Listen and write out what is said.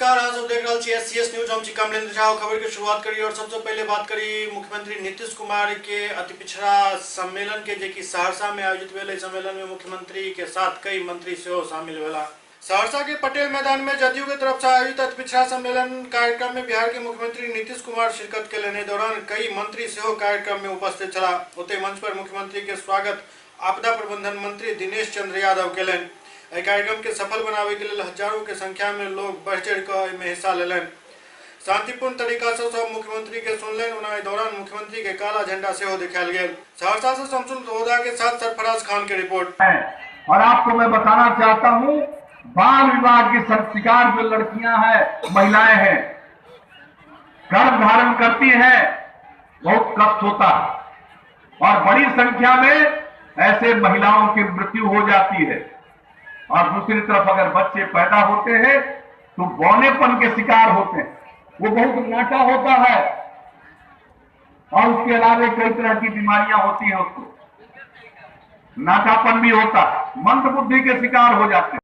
नमस्कार, आज हम देख रहे हैं एससीएस न्यूज। हम कमलेंद्र झा खबर की शुरुआत करी और सबसे पहले बात करी मुख्यमंत्री नीतीश कुमार के अति पिछड़ा सम्मेलन के, जो कि सहरसा में आयोजित हुए। सम्मेलन में मुख्यमंत्री के साथ कई मंत्री से शामिल हुआ। सहरसा के पटेल मैदान में जदयू की तरफ से आयोजित अति पिछड़ा सम्मेलन कार्यक्रम में बिहार के मुख्यमंत्री नीतीश कुमार शिरकत के लेने दौरान कई मंत्री से कार्यक्रम में उपस्थित छला। ओते मंच पर मुख्यमंत्री के स्वागत आपदा प्रबंधन मंत्री दिनेश चंद्र यादव के कार्यक्रम के सफल बनावे के लिए हजारों के संख्या में लोग बढ़ चढ़ कर हिस्सा लेलन। शांतिपूर्ण तरीका से सब मुख्यमंत्री के सुनलन। दौरान मुख्यमंत्री के काला झंडा से दिखाल गया। सहरसा से शमसुल दोदा के साथ सरफराज खान की रिपोर्ट। और आपको मैं बताना चाहता हूँ, बाल विवाह के शिकार जो लड़कियां हैं, महिलाएं हैं, गर्भ धारण करती हैं, बहुत कष्ट होता है और बड़ी संख्या में ऐसे महिलाओं की मृत्यु हो जाती है। और दूसरी तरफ अगर बच्चे पैदा होते हैं तो बौनेपन के शिकार होते हैं, वो बहुत नाटा होता है और उसके अलावा कई तरह की बीमारियां होती हैं, उसको नाटापन भी होता है, मंद बुद्धि के शिकार हो जाते हैं।